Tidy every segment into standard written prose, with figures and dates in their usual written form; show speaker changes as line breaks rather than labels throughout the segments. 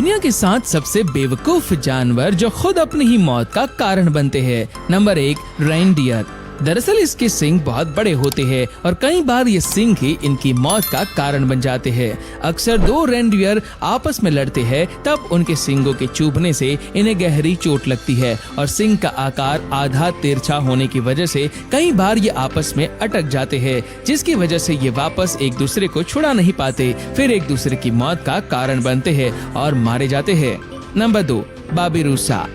दुनिया के 7 सबसे बेवकूफ जानवर जो खुद अपनी ही मौत का कारण बनते हैं। Number 1, reindeer. दरअसल इसके सींग बहुत बड़े होते हैं और कई बार ये सींग ही इनकी मौत का कारण बन जाते हैं। अक्सर 2 रेनडियर आपस में लड़ते हैं, तब उनके सींगों के चुभने से इन्हें गहरी चोट लगती है और सींग का आकार आधा तिरछा होने की वजह से कई बार ये आपस में अटक जाते हैं, जिसकी वजह से ये वापस एक दूसरे को छुड़ा नहीं पाते, फिर एक दूसरे की मौत का कारण बनते हैं और मारे जाते हैं। नंबर 2, बाबिरुसा।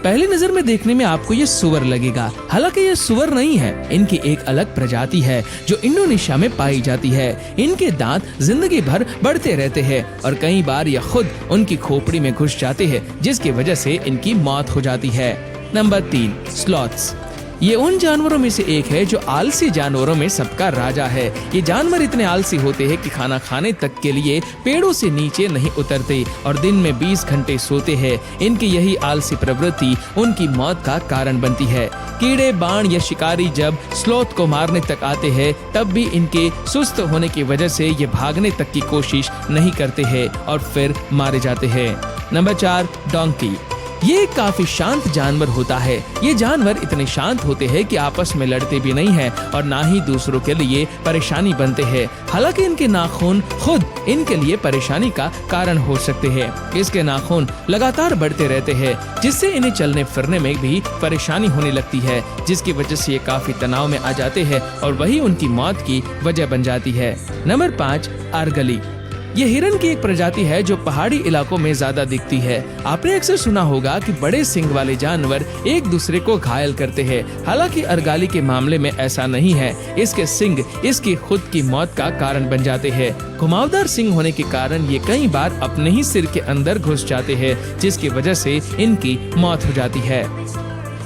पहली नजर में देखने में आपको ये सुअर लगेगा, हालांकि ये सुअर नहीं है। इनकी एक अलग प्रजाति है जो इंडोनेशिया में पाई जाती है। इनके दांत जिंदगी भर बढ़ते रहते हैं और कई बार ये खुद उनकी खोपड़ी में घुस जाते हैं, जिसकी वजह से इनकी मौत हो जाती है। Number 3, sloths. ये उन जानवरों में से एक है जो आलसी जानवरों में सबका राजा है। ये जानवर इतने आलसी होते हैं कि खाना खाने तक के लिए पेड़ों से नीचे नहीं उतरते और दिन में 20 घंटे सोते हैं। इनकी यही आलसी प्रवृत्ति उनकी मौत का कारण बनती है। कीड़े, बाण या शिकारी जब स्लॉथ को मारने तक आते हैं, तब भी इनके सुस्त होने की वजह से ये भागने तक की कोशिश नहीं करते हैं और फिर मारे जाते हैं। Number 4, donkey. ये काफी शांत जानवर होता है। ये जानवर इतने शांत होते हैं कि आपस में लड़ते भी नहीं हैं और ना ही दूसरों के लिए परेशानी बनते हैं। हालांकि इनके नाखून खुद इनके लिए परेशानी का कारण हो सकते हैं। इसके नाखून लगातार बढ़ते रहते हैं, जिससे इन्हें चलने फिरने में भी परेशानी होने लगती है, जिसकी वजह से ये काफी तनाव में आ जाते हैं और वही उनकी मौत की वजह बन जाती है। नंबर 5, अर्गली। ये हिरन की एक प्रजाति है जो पहाड़ी इलाकों में ज्यादा दिखती है। आपने अक्सर सुना होगा कि बड़े सींग वाले जानवर एक दूसरे को घायल करते हैं। हालांकि अर्गाली के मामले में ऐसा नहीं है। इसके सींग इसकी खुद की मौत का कारण बन जाते हैं। घुमावदार सींग होने के कारण ये कई बार अपने ही सिर के अंदर घुस जाते हैं, जिसकी वजह से इनकी मौत हो जाती है।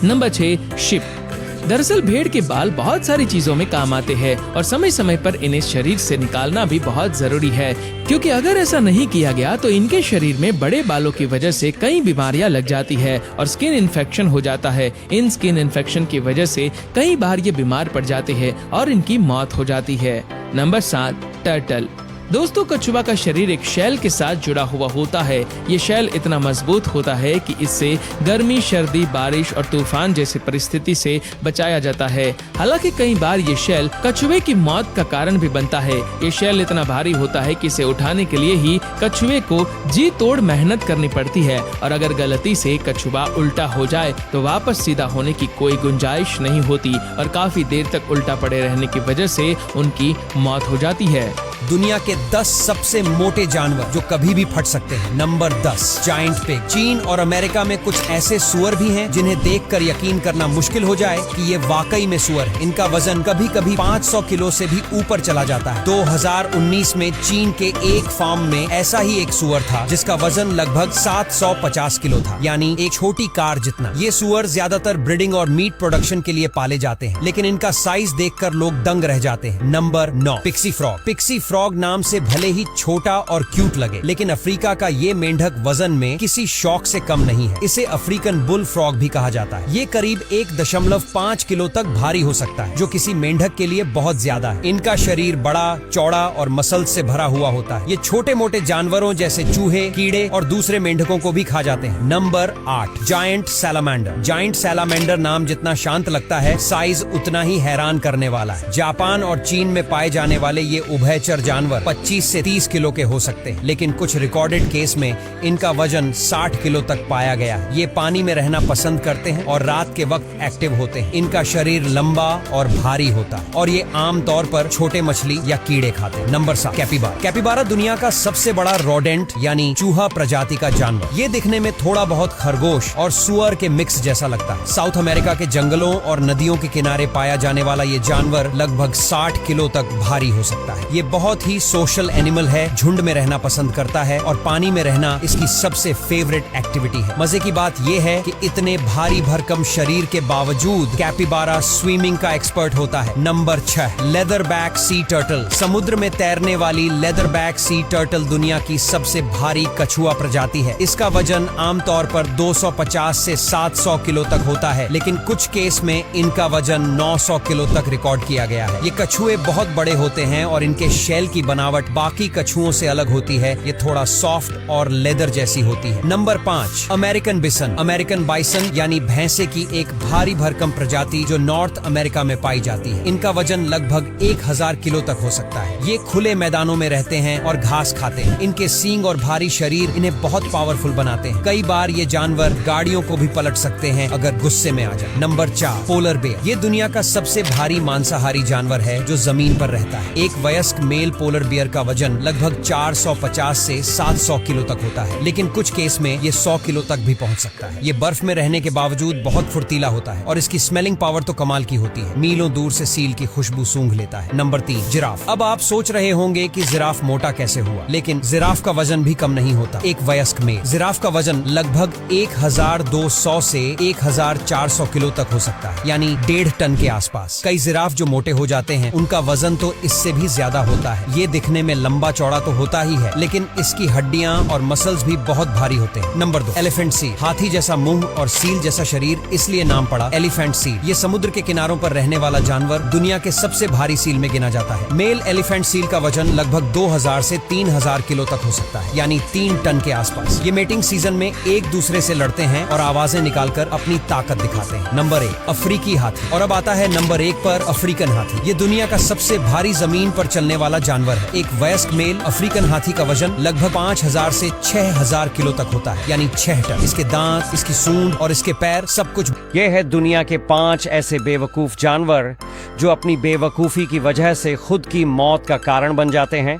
Number 6, ship. दरअसल भेड़ के बाल बहुत सारी चीजों में काम आते हैं और समय समय पर इन्हें शरीर से निकालना भी बहुत जरूरी है, क्योंकि अगर ऐसा नहीं किया गया तो इनके शरीर में बड़े बालों की वजह से कई बीमारियां लग जाती है और स्किन इन्फेक्शन हो जाता है। इन स्किन इन्फेक्शन की वजह से कई बार ये बीमार पड़ जाते हैं और इनकी मौत हो जाती है। Number 7, turtle. दोस्तों, कछुआ का शरीर एक शैल के साथ जुड़ा हुआ होता है। ये शैल इतना मजबूत होता है कि इससे गर्मी, सर्दी, बारिश और तूफान जैसी परिस्थिति से बचाया जाता है। हालांकि कई बार ये शैल कछुए की मौत का कारण भी बनता है। ये शैल इतना भारी होता है कि इसे उठाने के लिए ही कछुए को जी तोड़ मेहनत करनी पड़ती है और अगर गलती से कछुआ उल्टा हो जाए तो वापस सीधा होने की कोई गुंजाइश नहीं होती और काफी देर तक उल्टा पड़े रहने की वजह से उनकी मौत हो जाती है।
दुनिया के 10 सबसे मोटे जानवर जो कभी भी फट सकते हैं। Number 10, giant pig. चीन और अमेरिका में कुछ ऐसे सुअर भी हैं जिन्हें देखकर यकीन करना मुश्किल हो जाए कि ये वाकई में सुअर है। इनका वजन कभी कभी 500 किलो से भी ऊपर चला जाता है। 2019 में चीन के एक फार्म में ऐसा ही एक सुअर था जिसका वजन लगभग 750 किलो था, यानी एक छोटी कार जितना। ये सुअर ज्यादातर ब्रीडिंग और मीट प्रोडक्शन के लिए पाले जाते हैं, लेकिन इनका साइज देखकर लोग दंग रह जाते हैं। Number 9, pixie frog. Pixie frog नाम से भले ही छोटा और क्यूट लगे, लेकिन अफ्रीका का ये मेंढक वजन में किसी शौक से कम नहीं है। इसे अफ्रीकन बुल फ्रॉग भी कहा जाता है। ये करीब 1.5 किलो तक भारी हो सकता है, जो किसी मेंढक के लिए बहुत ज्यादा है। इनका शरीर बड़ा, चौड़ा और मसल से भरा हुआ होता है। ये छोटे मोटे जानवरों जैसे चूहे, कीड़े और दूसरे मेंढकों को भी खा जाते हैं। Number 8, giant salamander. Giant salamander नाम जितना शांत लगता है, साइज उतना ही हैरान करने वाला है। जापान और चीन में पाए जाने वाले ये उभयचर जानवर 25 से 30 किलो के हो सकते हैं, लेकिन कुछ रिकॉर्डेड केस में इनका वजन 60 किलो तक पाया गया। ये पानी में रहना पसंद करते हैं और रात के वक्त एक्टिव होते हैं। इनका शरीर लंबा और भारी होता है और ये आम तौर पर छोटे मछली या कीड़े खाते हैं। Number 7, capybara. कैपिबारा दुनिया का सबसे बड़ा रोडेंट यानी चूहा प्रजाति का जानवर। ये दिखने में थोड़ा बहुत खरगोश और सुअर के मिक्स जैसा लगता है। साउथ अमेरिका के जंगलों और नदियों के किनारे पाया जाने वाला ये जानवर लगभग 60 किलो तक भारी हो सकता है। ये बहुत ही सोशल एनिमल है, झुंड में रहना पसंद करता है और पानी में रहना इसकी सबसे फेवरेट एक्टिविटी है। मजे की बात यह है कि इतने भारी भरकम शरीर के बावजूद कैपिबारा स्विमिंग का एक्सपर्ट होता है। Number 6, leatherback sea turtle. समुद्र में तैरने वाली लेदरबैक सी टर्टल दुनिया की सबसे भारी कछुआ प्रजाति है। इसका वजन आमतौर पर 250 से 700 किलो तक होता है, लेकिन कुछ केस में इनका वजन 900 किलो तक रिकॉर्ड किया गया है। ये कछुए बहुत बड़े होते हैं और इनके शैल बैल की बनावट बाकी कछुओं से अलग होती है, ये थोड़ा सॉफ्ट और लेदर जैसी होती है। Number 5, American bison. American bison यानी भैंसे की एक भारी भरकम प्रजाति जो नॉर्थ अमेरिका में पाई जाती है। इनका वजन लगभग 1000 किलो तक हो सकता है। ये खुले मैदानों में रहते हैं और घास खाते हैं। इनके सींग और भारी शरीर इन्हें बहुत पावरफुल बनाते हैं। कई बार ये जानवर गाड़ियों को भी पलट सकते हैं अगर गुस्से में आ जाए। Number 4, polar bear. ये दुनिया का सबसे भारी मांसाहारी जानवर है जो जमीन पर रहता है। एक वयस्क मेल पोलर बियर का वजन लगभग 450 से 700 किलो तक होता है, लेकिन कुछ केस में ये 100 किलो तक भी पहुंच सकता है। ये बर्फ में रहने के बावजूद बहुत फुर्तीला होता है और इसकी स्मेलिंग पावर तो कमाल की होती है। मीलों दूर से सील की खुशबू सूंघ लेता है। Number 3, giraffe. अब आप सोच रहे होंगे कि जिराफ मोटा कैसे हुआ, लेकिन जिराफ का वजन भी कम नहीं होता। एक वयस्क मेल जिराफ का वजन लगभग 1200 से 1400 किलो तक हो सकता है, यानी 1.5 टन के आसपास। कई जिराफ जो मोटे हो जाते हैं उनका वजन तो इससे भी ज्यादा होता है। ये दिखने में लंबा चौड़ा तो होता ही है, लेकिन इसकी हड्डियां और मसल्स भी बहुत भारी होते हैं। Number 2, elephant seal. हाथी जैसा मुंह और सील जैसा शरीर, इसलिए नाम पड़ा एलिफेंट सील। ये समुद्र के किनारों पर रहने वाला जानवर दुनिया के सबसे भारी सील में गिना जाता है। मेल एलिफेंट सील का वजन लगभग 2000 से 3000 किलो तक हो सकता है, यानी 3 टन के आसपास। ये मेटिंग सीजन में एक दूसरे से लड़ते हैं और आवाजें निकालकर अपनी ताकत दिखाते हैं। नंबर 1, अफ्रीकी हाथी। और अब आता है नंबर 1 पर अफ्रीकन हाथी। ये दुनिया का सबसे भारी जमीन पर चलने वाला जानवर है। एक वयस्क मेल अफ्रीकन हाथी का वजन लगभग 5000 से 6000 किलो तक होता है, यानी 6 टन। इसके दांत, इसकी सूंड और इसके पैर सब कुछ।
ये है दुनिया के 5 ऐसे बेवकूफ जानवर जो अपनी बेवकूफी की वजह से खुद की मौत का कारण बन जाते हैं।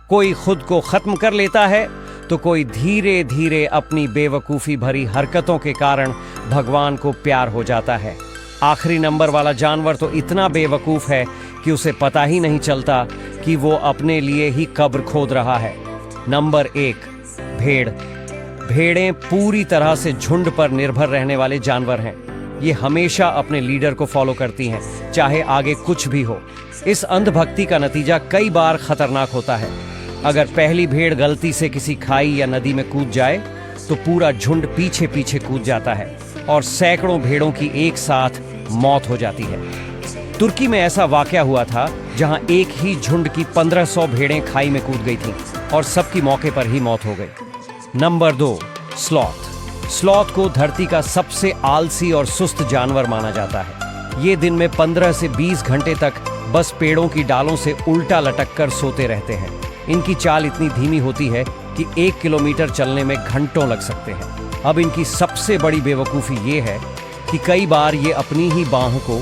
कोई खुद को खत्म कर लेता है तो कोई धीरे धीरे अपनी बेवकूफी भरी हरकतों के कारण भगवान को प्यार हो जाता है। आखिरी नंबर वाला जानवर तो इतना बेवकूफ है कि उसे पता ही नहीं चलता कि वो अपने लिए ही कब्र खोद रहा है। नंबर 1, भेड़। भेड़ें पूरी तरह से झुंड पर निर्भर रहने वाले जानवर हैं। ये हमेशा अपने लीडर को फॉलो करती हैं, चाहे आगे कुछ भी हो। इस अंधभक्ति का नतीजा कई बार खतरनाक होता है। अगर पहली भेड़ गलती से किसी खाई या नदी में कूद जाए तो पूरा झुंड पीछे पीछे कूद जाता है और सैकड़ों भेड़ों की एक साथ मौत हो जाती है। तुर्की में ऐसा वाकया हुआ था जहां एक ही झुंड की 1500 भेड़ें खाई में कूद गई थीं और सबकी मौके पर ही मौत हो गई। Number 2, sloth. स्लॉथ को धरती का सबसे आलसी और सुस्त जानवर माना जाता है। ये दिन में 15 से 20 घंटे तक बस पेड़ों की डालों से उल्टा लटक कर सोते रहते हैं। इनकी चाल इतनी धीमी होती है कि 1 किलोमीटर चलने में घंटों लग सकते हैं। अब इनकी सबसे बड़ी बेवकूफ़ी ये है कि कई बार ये अपनी ही बाहों को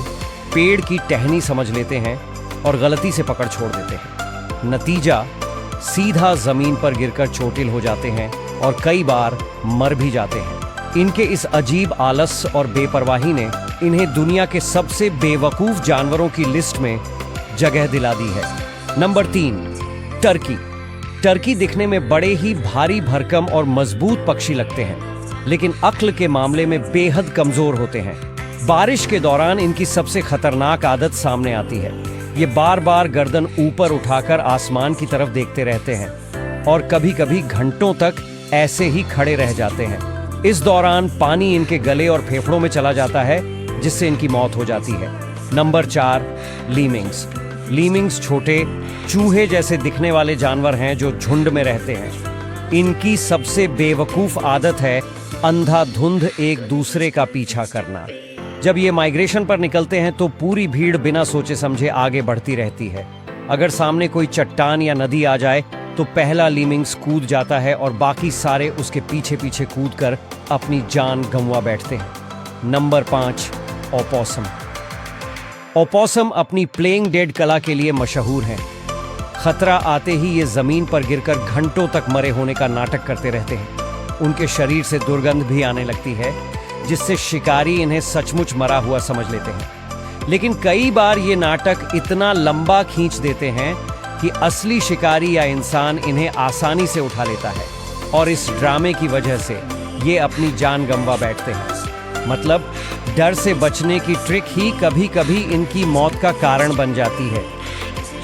पेड़ की टहनी समझ लेते हैं और गलती से पकड़ छोड़ देते हैं। नतीजा, सीधा जमीन पर गिरकर चोटिल हो जाते हैं और कई बार मर भी जाते हैं। इनके इस अजीब आलस और बेपरवाही ने इन्हें दुनिया के सबसे बेवकूफ जानवरों की लिस्ट में जगह दिला दी है। Number 3, Turkey. टर्की दिखने में बड़े ही भारी भरकम और मजबूत पक्षी लगते हैं, लेकिन अक्ल के मामले में बेहद कमजोर होते हैं। बारिश के दौरान इनकी सबसे खतरनाक आदत सामने आती है। ये बार बार गर्दन ऊपर उठाकर आसमान की तरफ देखते रहते हैं और कभी कभी घंटों तक ऐसे ही खड़े रह जाते हैं। इस दौरान पानी इनके गले और फेफड़ों में चला जाता है, जिससे इनकी मौत हो जाती है। नंबर 4, लीमिंग्स। लीमिंग्स छोटे चूहे जैसे दिखने वाले जानवर हैं जो झुंड में रहते हैं। इनकी सबसे बेवकूफ आदत है अंधाधुंध एक दूसरे का पीछा करना। जब ये माइग्रेशन पर निकलते हैं तो पूरी भीड़ बिना सोचे समझे आगे बढ़ती रहती है। अगर सामने कोई चट्टान या नदी आ जाए तो पहला लीमिंग्स कूद जाता है और बाकी सारे उसके पीछे पीछे कूदकर अपनी जान गंवा बैठते हैं। Number 5, opossum. ओपोसम अपनी प्लेइंग डेड कला के लिए मशहूर हैं। खतरा आते ही ये जमीन पर गिरकर घंटों तक मरे होने का नाटक करते रहते हैं। उनके शरीर से दुर्गंध भी आने लगती है, जिससे शिकारी इन्हें सचमुच मरा हुआ समझ लेते हैं। लेकिन कई बार ये नाटक इतना लंबा खींच देते हैं कि असली शिकारी या इंसान इन्हें आसानी से उठा लेता है और इस ड्रामे की वजह से ये अपनी जान गंवा बैठते हैं। मतलब डर से बचने की ट्रिक ही कभी कभी इनकी मौत का कारण बन जाती है।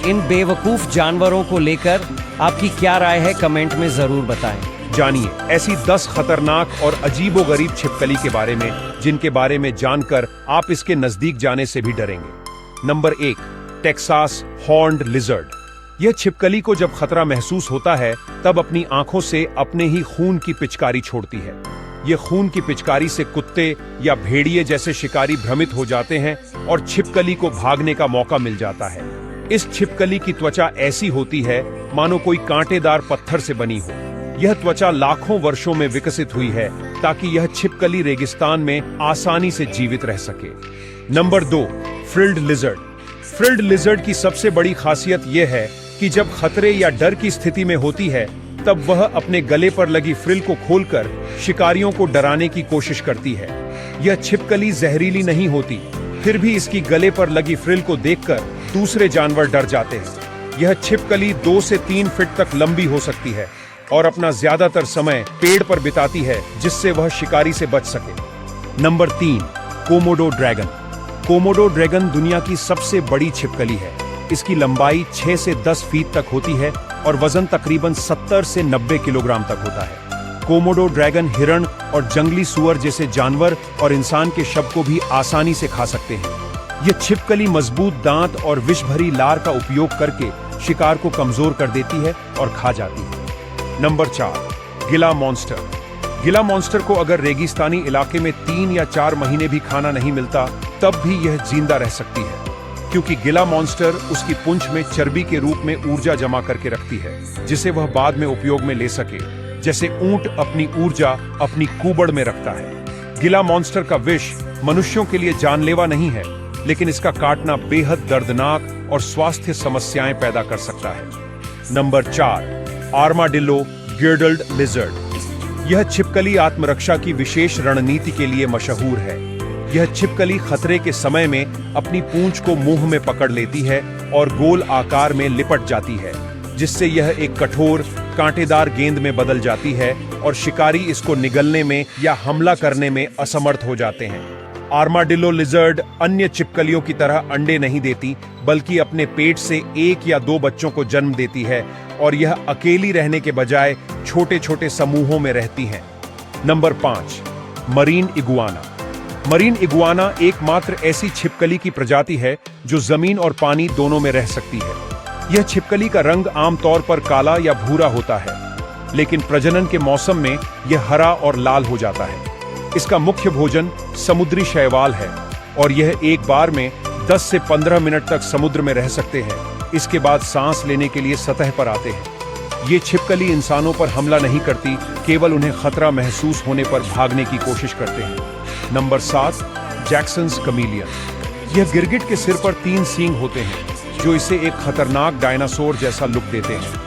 इन बेवकूफ जानवरों को लेकर आपकी क्या राय है, कमेंट में जरूर बताएं।
जानिए ऐसी 10 खतरनाक और अजीबोगरीब छिपकली के बारे में जिनके बारे में जानकर आप इसके नजदीक जाने से भी डरेंगे। Number 1, Texas horned lizard. यह छिपकली को जब खतरा महसूस होता है तब अपनी आंखों से अपने ही खून की पिचकारी छोड़ती है। यह खून की पिचकारी से कुत्ते या भेड़िए जैसे शिकारी भ्रमित हो जाते हैं और छिपकली को भागने का मौका मिल जाता है। इस छिपकली की त्वचा ऐसी होती है मानो कोई कांटेदार पत्थर से बनी हो। यह त्वचा लाखों वर्षों में विकसित हुई है ताकि यह छिपकली रेगिस्तान में आसानी से जीवित रह सके। Number 2, frilled lizard. Frilled lizard की सबसे बड़ी खासियत यह है कि जब खतरे या डर की स्थिति में होती है तब वह अपने गले पर लगी फ्रिल को खोलकर शिकारियों को डराने की कोशिश करती है। यह छिपकली जहरीली नहीं होती, फिर भी इसकी गले पर लगी फ्रिल को देखकर दूसरे जानवर डर जाते हैं। यह छिपकली 2 से 3 फीट तक लंबी हो सकती है और अपना ज्यादातर समय पेड़ पर बिताती है जिससे वह शिकारी से बच सके। Number 3, Komodo dragon. Komodo dragon दुनिया की सबसे बड़ी छिपकली है। इसकी लंबाई 6 से 10 फीट तक होती है और वजन तकरीबन 70 से 90 किलोग्राम तक होता है। कोमोडो ड्रैगन हिरण और जंगली सुअर जैसे जानवर और इंसान के शव को भी आसानी से खा सकते हैं। यह छिपकली मजबूत दांत और विष भरी लार का उपयोग करके शिकार को कमजोर कर देती है और खा जाती है। नंबर 4, गिला मॉन्स्टर। गिला मॉन्स्टर को अगर रेगिस्तानी इलाके में 3 या 4 महीने भी खाना नहीं मिलता तब भी यह जिंदा रह सकती है, क्योंकि गिला मॉन्स्टर उसकी पूंछ में चर्बी के रूप में ऊर्जा जमा करके रखती है जिसे वह बाद में उपयोग में ले सके, जैसे ऊंट अपनी ऊर्जा अपनी कुबड़ में रखता है। गिला मॉन्स्टर का विष मनुष्यों के लिए जानलेवा नहीं है, लेकिन इसका काटना बेहद दर्दनाक और स्वास्थ्य समस्याएं पैदा कर सकता है। Number 4, armadillo girdled lizard. यह छिपकली आत्मरक्षा की विशेष रणनीति के लिए मशहूर है। यह छिपकली खतरे के समय में अपनी पूंछ को मुंह में पकड़ लेती है और गोल आकार में लिपट जाती है, जिससे यह एक कठोर कांटेदार गेंद में बदल जाती है और शिकारी इसको निगलने में या हमला करने में असमर्थ हो जाते हैं। आर्माडिलो लिजर्ड अन्य छिपकलियों की तरह अंडे नहीं देती, बल्कि अपने पेट से 1 या 2 बच्चों को जन्म देती है और यह अकेली रहने के बजाय छोटे छोटे समूहों में रहती हैं। Number 5, marine iguana. Marine iguana एकमात्र ऐसी छिपकली की प्रजाति है जो जमीन और पानी दोनों में रह सकती है। यह छिपकली का रंग आमतौर पर काला या भूरा होता है, लेकिन प्रजनन के मौसम में यह हरा और लाल हो जाता है। इसका मुख्य भोजन समुद्री शैवाल है और यह एक बार में 10 से 15 मिनट तक समुद्र में रह सकते हैं। इसके बाद सांस लेने के लिए सतह पर आते हैं। ये छिपकली इंसानों पर हमला नहीं करती, केवल उन्हें खतरा महसूस होने पर भागने की कोशिश करते हैं। Number 7, जैक्सन्स chameleon. यह गिरगिट के सिर पर 3 सींग होते हैं जो इसे एक खतरनाक डायनासोर जैसा लुक देते हैं।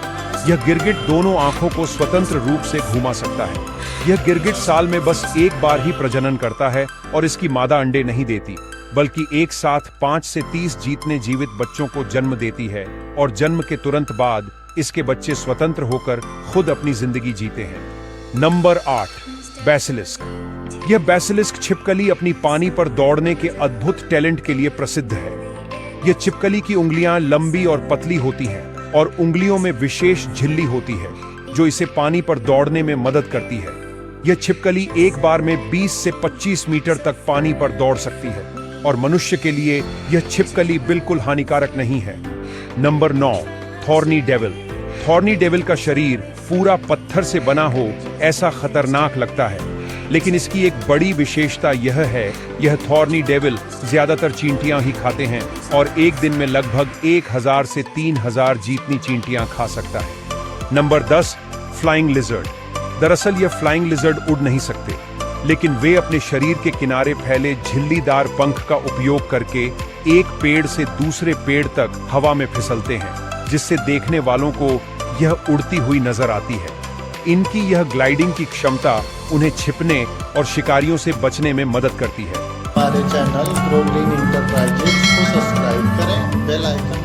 यह गिरगिट दोनों आंखों को स्वतंत्र रूप से घुमा सकता है। यह गिरगिट साल में बस एक बार ही प्रजनन करता है और इसकी मादा अंडे नहीं देती, बल्कि एक साथ 5 से 30 जीतने जीवित बच्चों को जन्म देती है और जन्म के तुरंत बाद इसके बच्चे स्वतंत्र होकर खुद अपनी जिंदगी जीते हैं। नंबर 8, बैसिलिस्क। यह बैसिलिस्क छिपकली अपनी पानी पर दौड़ने के अद्भुत टैलेंट के लिए प्रसिद्ध है। यह छिपकली की उंगलियां लंबी और पतली होती हैं और उंगलियों में विशेष झिल्ली होती है जो इसे पानी पर दौड़ने में मदद करती है। यह छिपकली एक बार में 20 से 25 मीटर तक पानी पर दौड़ सकती है और मनुष्य के लिए यह छिपकली बिल्कुल हानिकारक नहीं है। Number 9, thorny devil. Thorny devil का शरीर पूरा पत्थर से बना हो ऐसा खतरनाक लगता है, लेकिन इसकी एक बड़ी विशेषता यह है, यह थॉर्नी डेविल ज्यादातर चींटियां ही खाते हैं और एक दिन में लगभग 1000 से 3000 जीतनी चींटियां खा सकता है। Number 10, flying lizard. दरअसल यह फ्लाइंग लिजर्ड उड़ नहीं सकते, लेकिन वे अपने शरीर के किनारे फैले झिल्लीदार पंख का उपयोग करके एक पेड़ से दूसरे पेड़ तक हवा में फिसलते हैं, जिससे देखने वालों को यह उड़ती हुई नजर आती है। इनकी यह ग्लाइडिंग की क्षमता उन्हें छिपने और शिकारियों से बचने में मदद करती है।
हमारे चैनल ग्रो ग्रीन इंटरप्राइजेज को सब्सक्राइब करें, बेल आइकन